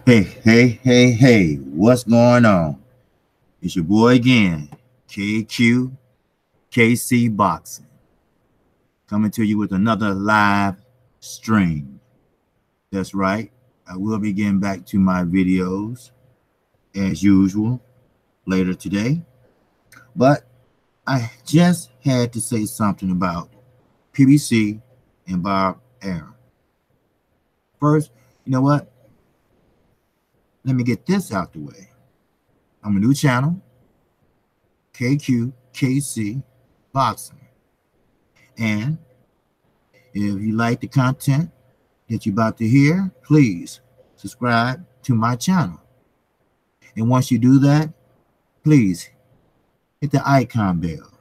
Hey, what's going on? It's your boy again, KQKC Boxing, coming to you with another live stream. That's right, I will be getting back to my videos as usual later today, but I just had to say something about PBC and Bob Arum. First, you know what? Let me get this out the way. I'm a new channel, KQKC Boxing. And if you like the content that you're about to hear, please subscribe to my channel. And once you do that, please hit the icon bell.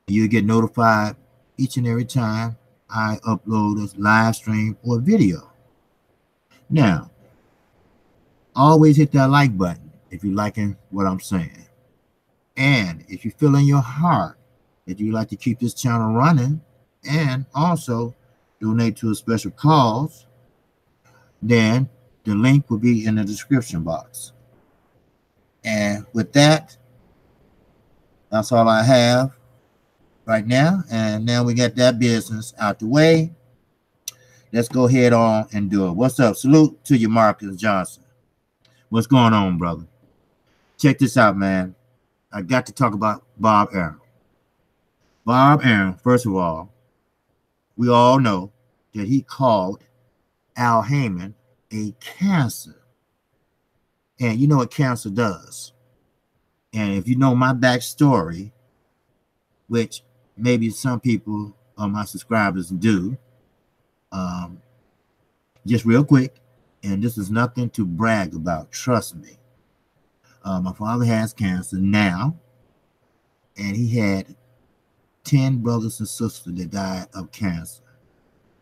You'll get notified each and every time I upload a live stream or video. Now, always hit that like button if you're liking what I'm saying. And if you feel in your heart that you like to keep this channel running and also donate to a special cause, then the link will be in the description box. And with that, that's all I have right now. And now we got that business out the way. Let's go ahead on and do it. What's up? Salute to you, Marcus Johnson. What's going on, brother? Check this out, man. I got to talk about Bob Arum. Bob Arum, first of all, we all know that he called Al Heyman a cancer. And you know what cancer does. And if you know my backstory, which maybe some people of my subscribers do, just real quick, and this is nothing to brag about, trust me. My father has cancer now, and he had 10 brothers and sisters that died of cancer,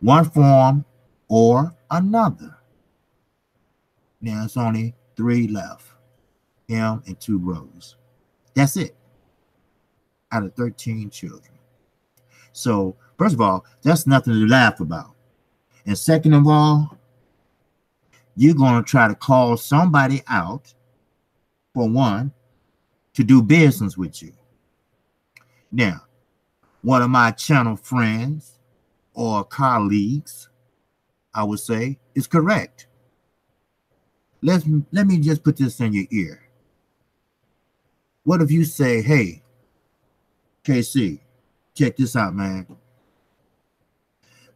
one form or another. Now it's only 3 left, him and 2 brothers. That's it, out of 13 children. So, first of all, that's nothing to laugh about. And second of all, you're going to try to call somebody out, for one, to do business with you. Now, one of my channel friends or colleagues, I would say, is correct. Let me just put this in your ear. What if you say, hey, KC, check this out, man.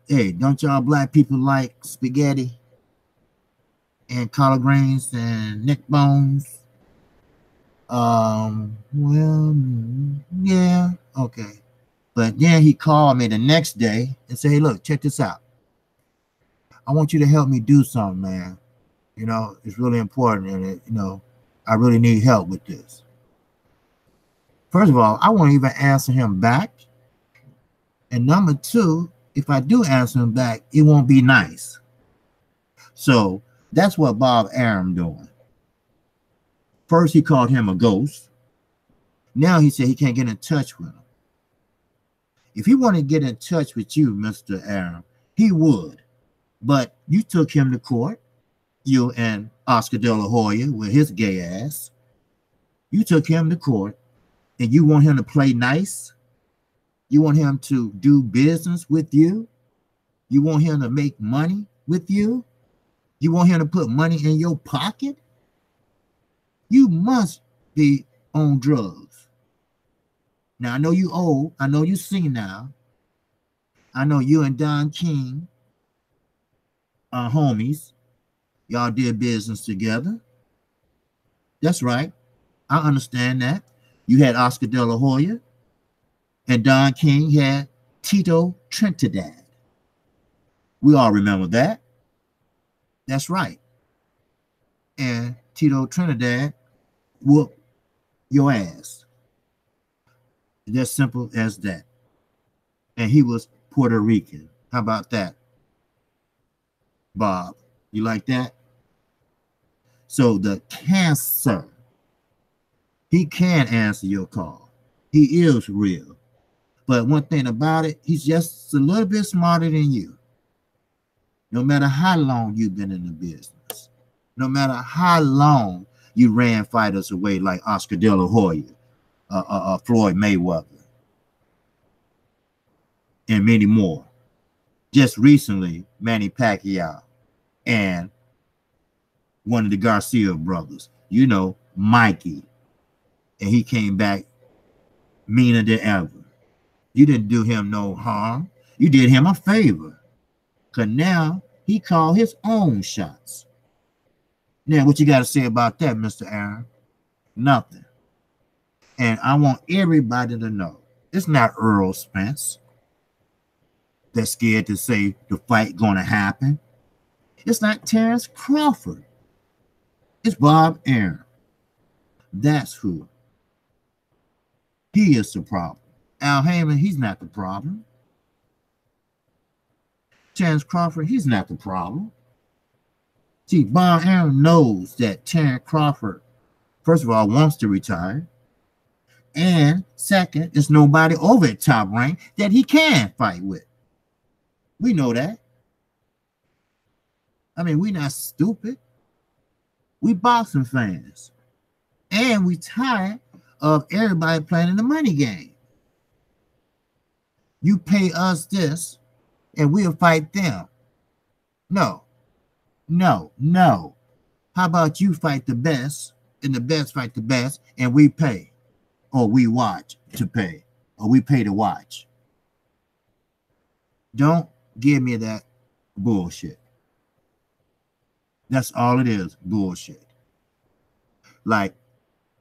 Hey, don't y'all black people like spaghetti and collard greens and neck bones? Well, yeah, okay. But then he called me the next day and said, hey, look, check this out. I want you to help me do something, man. You know, it's really important, and I really need help with this. First of all, I won't even answer him back. And number 2, if I do answer him back, it won't be nice. So that's what Bob Arum doing. First, he called him a ghost. Now he said he can't get in touch with him. If he wanted to get in touch with you, Mr. Arum, he would. But you took him to court, you and Oscar De La Hoya with his gay ass. You took him to court, and you want him to play nice? You want him to do business with you? You want him to make money with you? You want him to put money in your pocket? You must be on drugs. Now, I know you old. I know you senile. I know you and Don King are homies. Y'all did business together. That's right. I understand that. You had Oscar De La Hoya, and Don King had Tito Trinidad. We all remember that. That's right. And Tito Trinidad whooped your ass. It's as simple as that. And he was Puerto Rican. How about that, Bob? You like that? So the cancer, he can answer your call. He is real. But one thing about it, he's just a little bit smarter than you. No matter how long you've been in the business. No matter how long you ran fighters away like Oscar De La Hoya, Floyd Mayweather, and many more. Just recently, Manny Pacquiao and one of the Garcia brothers, you know, Mikey, and he came back meaner than ever. You didn't do him no harm. You did him a favor. Because now he called his own shots. Now, what you got to say about that, Mr. Arum? Nothing. And I want everybody to know, it's not Earl Spence that's scared to say the fight going to happen. It's not Terrence Crawford. It's Bob Arum. That's who. He is the problem. Al Heyman, he's not the problem. Terrence Crawford, he's not the problem. See, Bob Arum knows that Terrence Crawford, first of all, wants to retire. And second, there's nobody over at Top Rank that he can fight with. We know that. I mean, we're not stupid. We boxing fans. And we tired of everybody playing the money game. You pay us this, and we'll fight them. No. No. No. How about you fight the best, and the best fight the best, and we pay? Or we watch to pay. Or we pay to watch. Don't give me that bullshit. That's all it is, bullshit. Like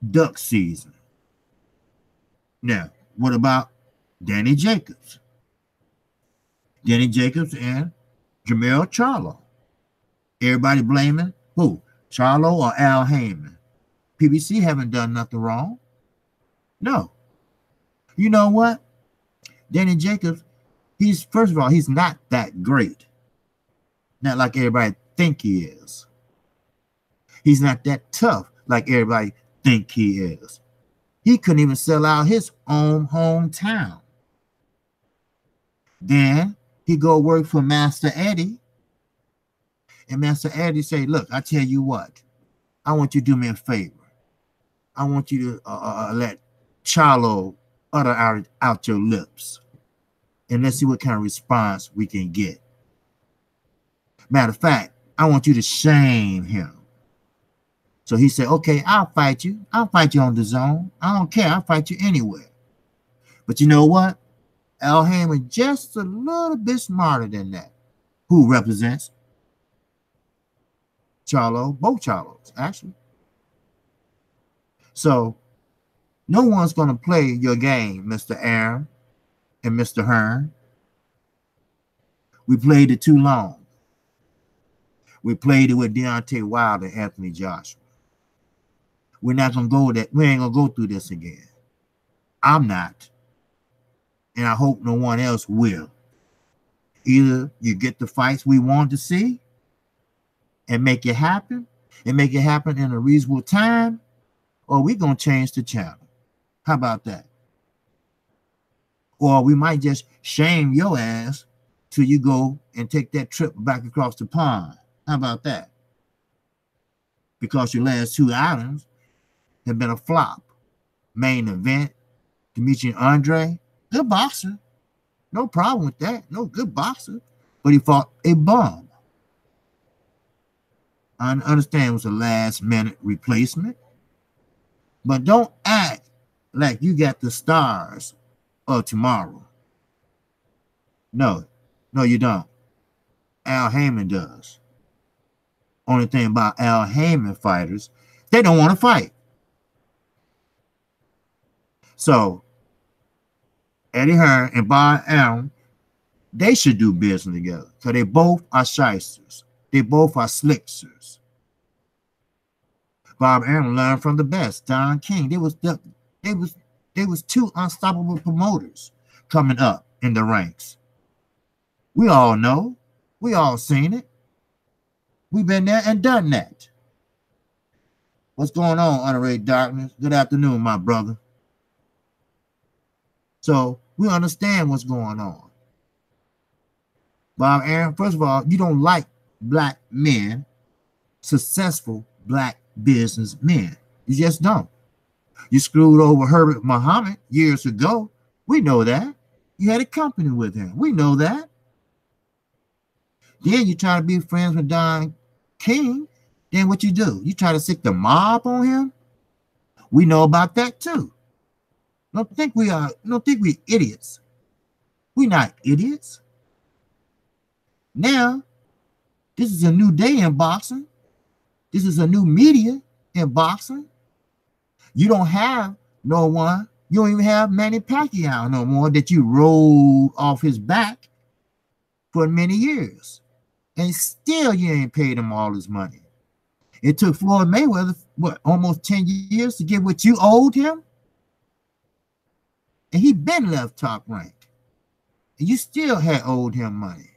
duck season. Now, what about Danny Jacobs? Danny Jacobs and Jermell Charlo. Everybody blaming who? Charlo or Al Heyman? PBC haven't done nothing wrong. No. You know what? Danny Jacobs, he's, first of all, he's not that great. Not like everybody think he is. He's not that tough like everybody think he is. He couldn't even sell out his own hometown. Then he go work for Master Eddie. And Master Eddie say, look, I tell you what. I want you to do me a favor. I want you to let Charlo utter out your lips. And let's see what kind of response we can get. Matter of fact, I want you to shame him. So he said, okay, I'll fight you. I'll fight you on the zone. I don't care. I'll fight you anywhere. But you know what? Al Heyman just a little bit smarter than that. Who represents Charlo? Both Charlos, actually. So no one's going to play your game, Mr. Arum and Mr. Hearn. We played it too long. We played it with Deontay Wilder and Anthony Joshua. We're not going to go that. We ain't going to go through this again. I'm not. And I hope no one else will. Either you get the fights we want to see and make it happen, and make it happen in a reasonable time, or we're going to change the channel. How about that? Or we might just shame your ass till you go and take that trip back across the pond. How about that? Because your last two items have been a flop. Main event, Demetrius Andre, good boxer. No problem with that. No, good boxer. But he fought a bum. I understand it was a last-minute replacement. But don't act like you got the stars of tomorrow. No. No, you don't. Al Heyman does. Only thing about Al Heyman fighters, they don't want to fight. So, Eddie Hearn and Bob Arum, they should do business together because they both are shysters. They both are slicksters. Bob Arum learned from the best, Don King. They was two unstoppable promoters coming up in the ranks. We all know. We all seen it. We've been there and done that. What's going on, Honorary Darkness? Good afternoon, my brother. So we understand what's going on. Bob Arum, first of all, you don't like black men successful black businessmen. You just don't. You screwed over Herbert Muhammad years ago. We know that. You had a company with him. We know that. Then you try to be friends with Don King. Then what you do? You try to stick the mob on him. We know about that too. Don't think we idiots. We're not idiots. Now, this is a new day in boxing. This is a new media in boxing. You don't have no one. You don't even have Manny Pacquiao no more that you rolled off his back for many years. And still you ain't paid him all his money. It took Floyd Mayweather, what, almost 10 years to get what you owed him? And he been left top rank. And you still had owed him money.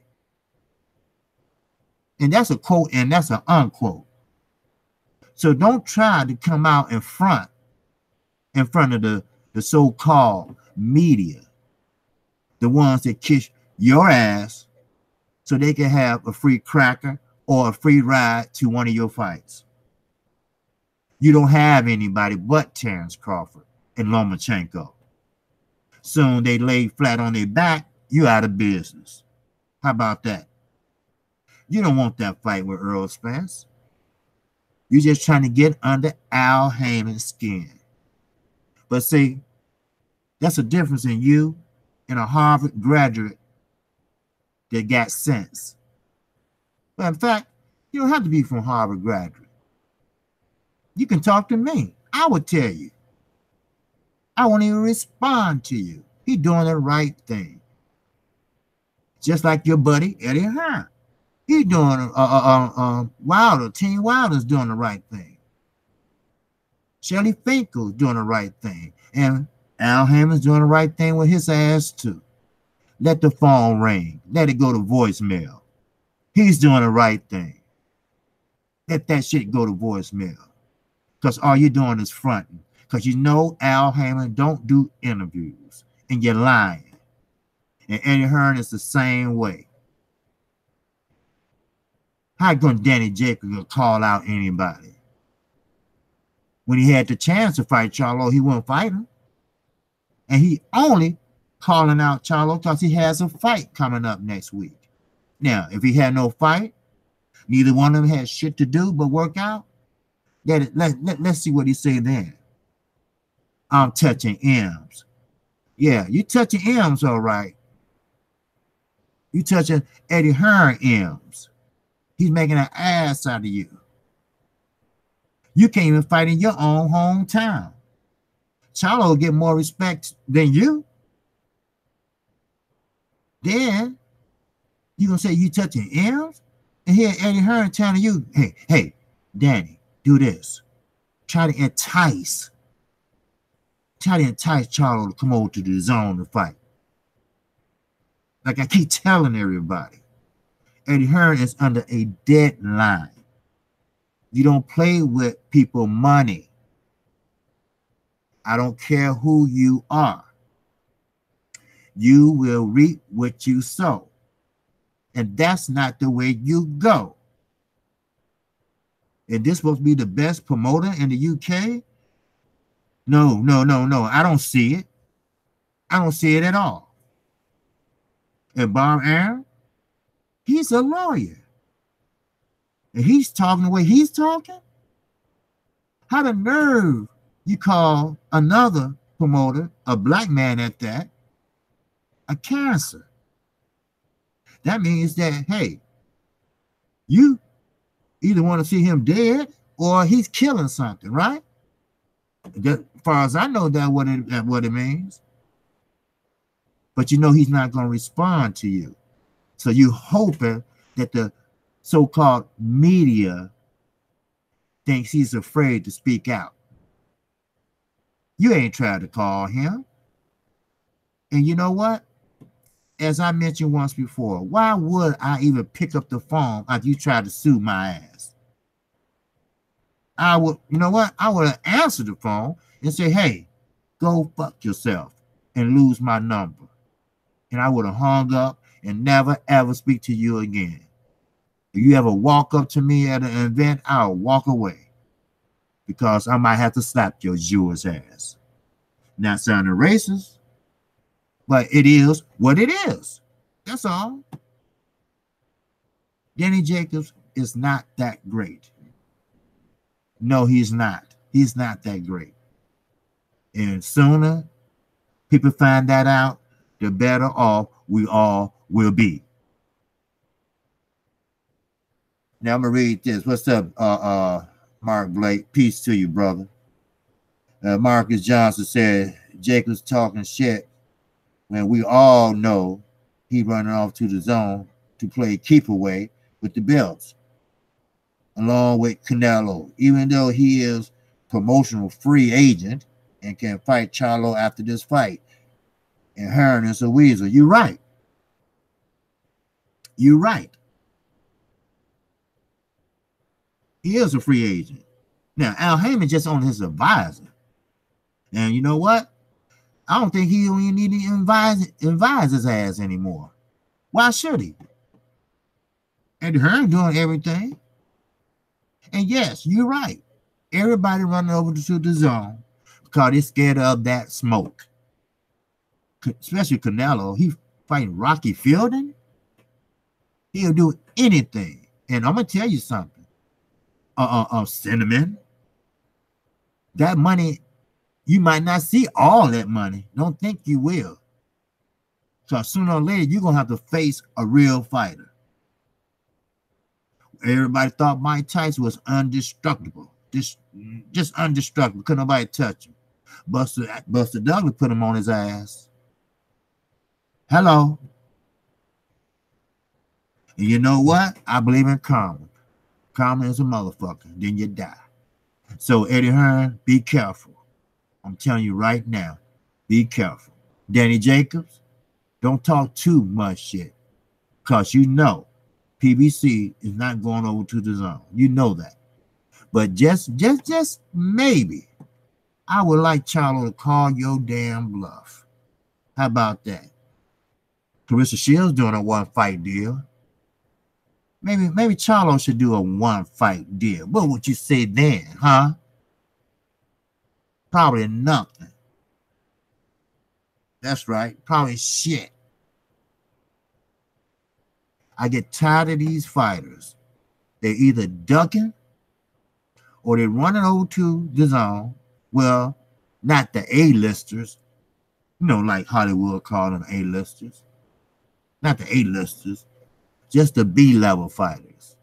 And that's a quote and that's an unquote. So don't try to come out in front of the so-called media, the ones that kiss your ass so they can have a free cracker or a free ride to one of your fights. You don't have anybody but Terrence Crawford and Lomachenko. Soon they lay flat on their back, you out of business. How about that? You don't want that fight with Earl Spence. You're just trying to get under Al Haymon's skin. But see, that's a difference in you and a Harvard graduate that got sense. But in fact, you don't have to be from Harvard graduate. You can talk to me. I would tell you. I won't even respond to you. He's doing the right thing. Just like your buddy Eddie Hearn. He's doing Wilder, Team Wilder's doing the right thing. Shelly Finkel's doing the right thing. And Al Haymon's doing the right thing with his ass too. Let the phone ring. Let it go to voicemail. He's doing the right thing. Let that shit go to voicemail. Because all you're doing is fronting. Because you know Al Haymon don't do interviews. And you're lying. And Eddie Hearn is the same way. How come Danny Jacobs gonna call out anybody? When he had the chance to fight Charlo, he wouldn't fight him. And he only calling out Charlo because he has a fight coming up next week. Now, if he had no fight, neither one of them had shit to do but work out, let's see what he say then. I'm touching M's. Yeah, you touching M's all right. You touching Eddie Hearn M's. He's making an ass out of you. You can't even fight in your own hometown. Charlo will get more respect than you. Then you gonna say you touching M's? And here Eddie Hearn telling you, hey, Danny, do this. Try to entice Charlo to come over to the zone to fight. Like I keep telling everybody, Eddie Hearn is under a deadline. You don't play with people money. I don't care who you are. You will reap what you sow. And that's not the way you go. Is this supposed to be the best promoter in the UK? No. I don't see it. I don't see it at all. And Bob Arum, he's a lawyer. And he's talking the way he's talking. How the nerve you call another promoter, a black man at that, a cancer? That means that, hey, you either want to see him dead or he's killing something, right? As far as I know, that's what it means. But you know he's not going to respond to you. So you hoping that the so-called media thinks he's afraid to speak out. You ain't tried to call him. And you know what? As I mentioned once before, why would I even pick up the phone if you tried to sue my ass? I would, you know what? I would have answered the phone and say, hey, go fuck yourself and lose my number. And I would have hung up and never, ever speak to you again. If you ever walk up to me at an event, I'll walk away because I might have to slap your Jewish ass. Not sounding racist, but it is what it is. That's all. Danny Jacobs is not that great. No, he's not. He's not that great. And sooner people find that out, the better off we all will be. Now I'm gonna read this. What's up, Mark Blake? Peace to you, brother. Marcus Johnson said Jacobs talking shit when we all know he running off to the zone to play keep away with the Bills, along with Canelo, even though he is promotional free agent and can fight Charlo after this fight. And Hearn is a weasel. You're right. You're right. He is a free agent. Now, Al Heyman just on his advisor. And you know what? I don't think he even need to advise his ass anymore. Why should he? And Hearn doing everything. And yes, you're right. Everybody running over to the zone because they're scared of that smoke. Especially Canelo. He fighting Rocky Fielding. He'll do anything. And I'm going to tell you something. Cinnamon. That money, you might not see all that money. Don't think you will. So sooner or later, you're going to have to face a real fighter. Everybody thought Mike Tyson was indestructible. Just indestructible. Couldn't nobody touch him. Buster Douglas put him on his ass. Hello. And you know what? I believe in karma. Karma is a motherfucker. Then you die. So Eddie Hearn, be careful. I'm telling you right now, be careful. Danny Jacobs, don't talk too much shit. Because you know PBC is not going over to the zone. You know that. But just maybe, I would like Charlo to call your damn bluff. How about that? Carissa Shields doing a one-fight deal. Maybe Charlo should do a one-fight deal. What would you say then, huh? Probably nothing. That's right. Probably shit. I get tired of these fighters. They're either ducking or they're running over to the zone. Well, not the A-listers. You know, like Hollywood call them A-listers. Not the A-listers. Just the B-level fighters.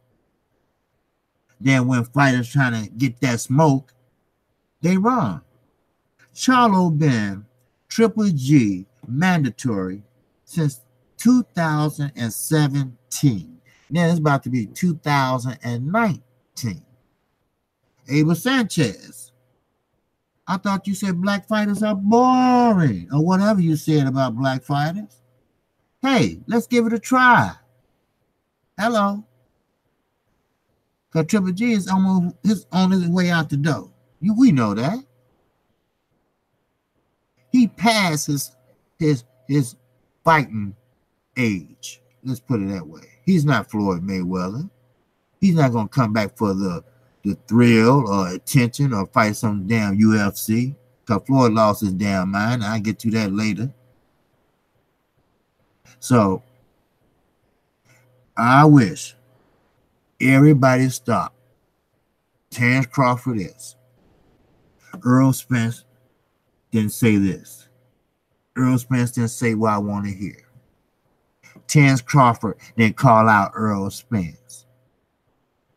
Then when fighters trying to get that smoke, they run. Charlo been Triple G mandatory since 2017. Now it's about to be 2019. Abel Sanchez. I thought you said black fighters are boring or whatever you said about black fighters. Hey, let's give it a try. Hello. Because Triple G is on his way out the door. We know that. He passed his fighting age. Let's put it that way. He's not Floyd Mayweather. He's not going to come back for the thrill or attention or fight some damn UFC. Because Floyd lost his damn mind. I'll get to that later. So, I wish everybody stop. Terrence Crawford is. Earl Spence didn't say this. Earl Spence didn't say what I want to hear. Terrence Crawford didn't call out Earl Spence.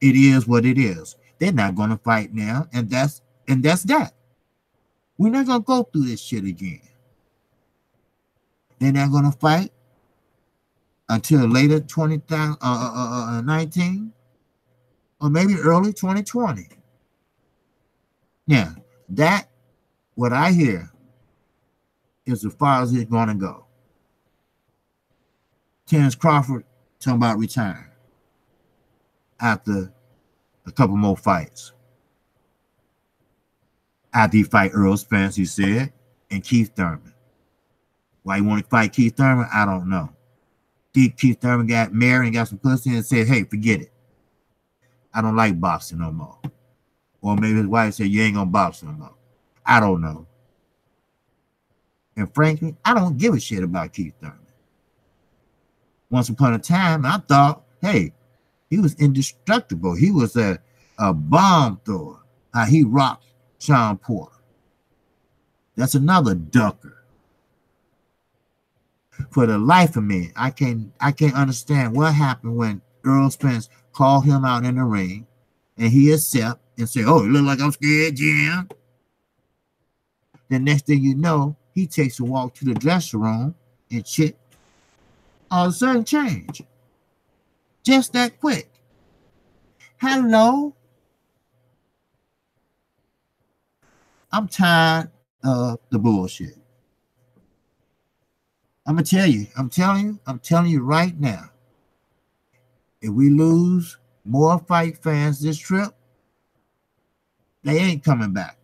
It is what it is. They're not going to fight now, and that's that. We're not going to go through this shit again. They're not going to fight until later 2019 or maybe early 2020. Now, that, what I hear, is as far as it's going to go. Terrence Crawford talking about retiring after a couple more fights. After he fight Earl Spence, he said, and Keith Thurman. Why he want to fight Keith Thurman, I don't know. Keith Thurman got married and got some pussy and said, hey, forget it. I don't like boxing no more. Or maybe his wife said, you ain't gonna box no more. I don't know. And frankly, I don't give a shit about Keith Thurman. Once upon a time, I thought, hey, he was indestructible. He was a bomb thrower. How he rocked Sean Porter. That's another ducker. For the life of me, I can't understand what happened when Earl Spence called him out in the ring and he accept and say, oh, you look like I'm scared, Jim. The next thing you know, he takes a walk to the dressing room and shit all of a sudden change. Just that quick. Hello? I'm tired of the bullshit. I'm gonna tell you, I'm telling you right now. If we lose more fight fans this trip, they ain't coming back.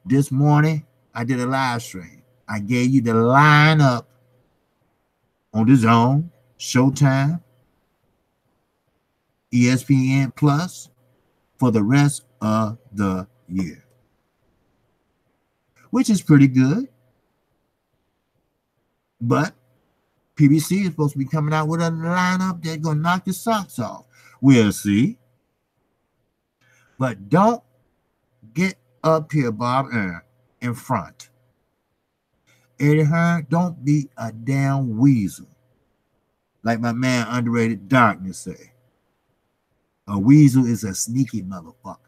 This morning, I did a live stream. I gave you the lineup on the Zone, Showtime, ESPN Plus for the rest of the year, which is pretty good. But PBC is supposed to be coming out with a lineup that's going to knock your socks off. We'll see. But don't get up here, Bob Aaron, in front. Eddie Hearn, don't be a damn weasel. Like my man Underrated Darkness say. A weasel is a sneaky motherfucker.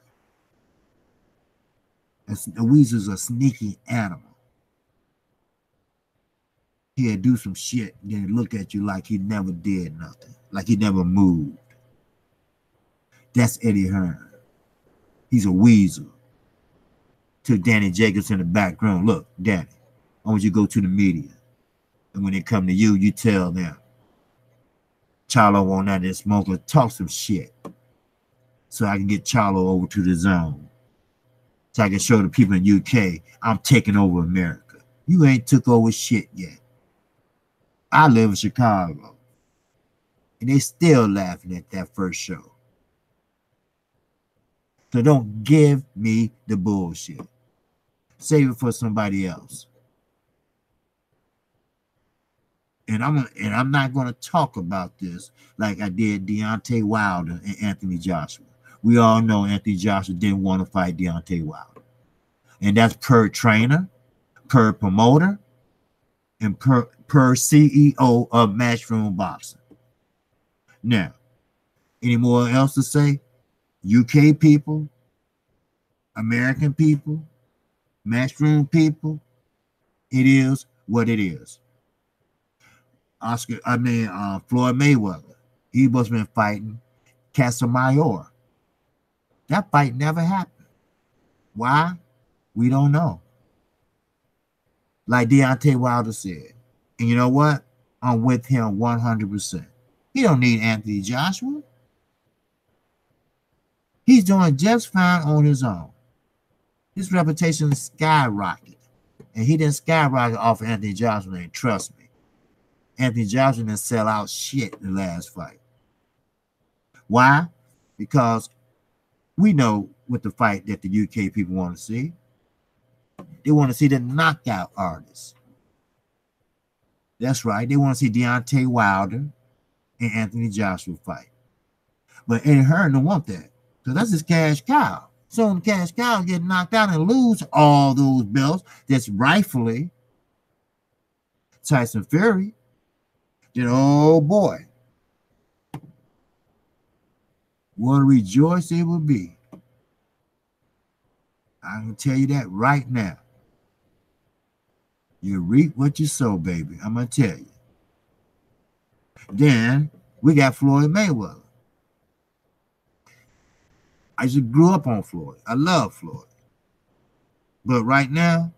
A weasel is a sneaky animal. He'll do some shit and then look at you like he never did nothing. Like he never moved. That's Eddie Hearn. He's a weasel. Took Danny Jacobs in the background. Look, Danny, I want you to go to the media. And when they come to you, you tell them, Charlo on that and smoker, talk some shit. So I can get Charlo over to the Zone. So I can show the people in UK, I'm taking over America. You ain't took over shit yet. I live in Chicago. And they still laughing at that first show. So don't give me the bullshit. Save it for somebody else. And I'm not going to talk about this like I did Deontay Wilder and Anthony Joshua. We all know Anthony Joshua didn't want to fight Deontay Wilder. And that's per trainer, per promoter, and per CEO of Matchroom Boxing. Now, any more else to say? UK people, American people, Matchroom people, it is what it is. Floyd Mayweather, he must have been fighting Casamayor. That fight never happened. Why? We don't know. Like Deontay Wilder said. And you know what? I'm with him 100%. He don't need Anthony Joshua. He's doing just fine on his own. His reputation skyrocketed. And he didn't skyrocket off of Anthony Joshua, and trust me. Anthony Joshua didn't sell out shit in the last fight. Why? Because we know what the fight that the UK people want to see. They want to see the knockout artists. That's right. They want to see Deontay Wilder and Anthony Joshua fight. But Eddie Hearn don't want that. Because that's his cash cow. So when the cash cow get knocked out and lose all those belts that's rightfully Tyson Fury, then oh boy, what a rejoice it will be. I can tell you that right now. You reap what you sow, baby. I'm going to tell you. Then we got Floyd Mayweather. I just grew up on Floyd. I love Floyd. But right now,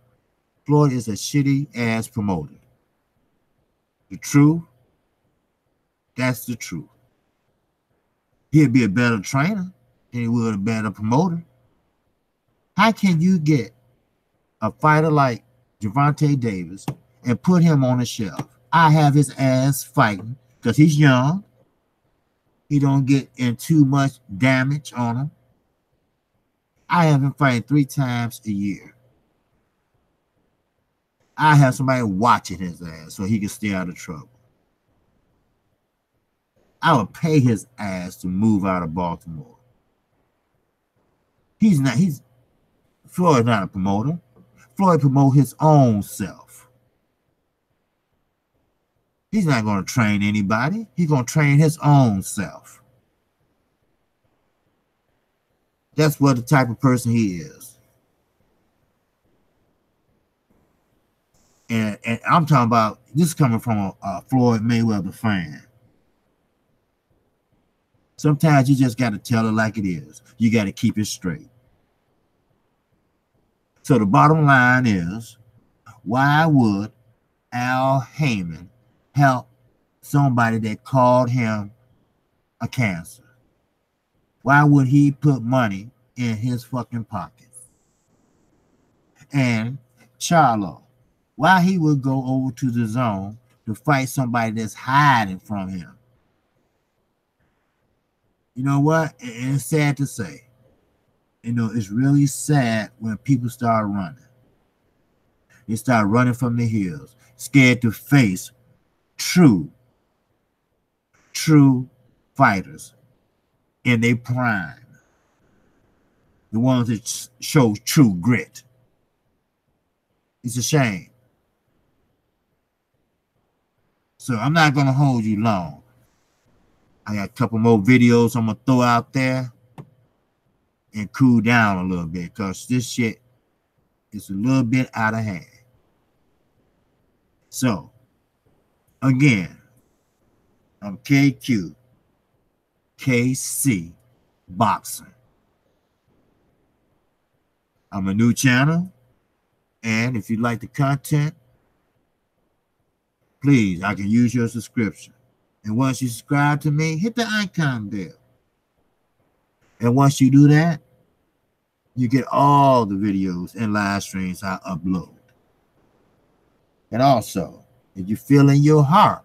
Floyd is a shitty ass promoter. The truth, that's the truth. He'd be a better trainer than he would a better promoter. How can you get a fighter like Gervonta Davis and put him on the shelf? I have his ass fighting because he's young. He don't get in too much damage on him. I have him fighting 3 times a year. I have somebody watching his ass so he can stay out of trouble. I would pay his ass to move out of Baltimore. Floyd's not a promoter. Floyd promote his own self. He's not going to train anybody. He's going to train his own self. That's what the type of person he is. And I'm talking about this coming from a Floyd Mayweather fan. Sometimes you just got to tell it like it is. You got to keep it straight. So the bottom line is, why would Al Heyman help somebody that called him a cancer? Why would he put money in his fucking pocket? And Charlo, why he would go over to the zone to fight somebody that's hiding from him? You know what? It's sad to say. You know, it's really sad when people start running. They start running from the hills, scared to face true fighters in their prime. The ones that show true grit. It's a shame. So I'm not going to hold you long. I got a couple more videos I'm going to throw out there and cool down a little bit because this shit is a little bit out of hand. So, again, I'm KQKC Boxing. I'm a new channel, and if you like the content, please, I can use your subscription. And once you subscribe to me, hit the icon bell. And once you do that, you get all the videos and live streams I upload. And also, if you feel in your heart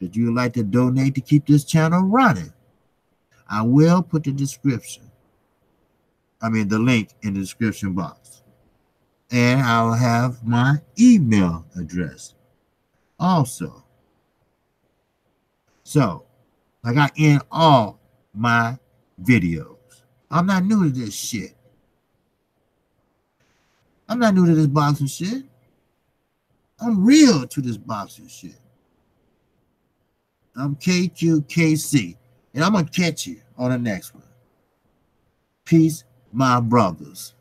that you would like to donate to keep this channel running, I will put the link in the description box. And I'll have my email address also. So, like I end all my videos, I'm not new to this shit. I'm not new to this boxing shit. I'm real to this boxing shit. I'm KQKC, and I'm going to catch you on the next one. Peace, my brothers.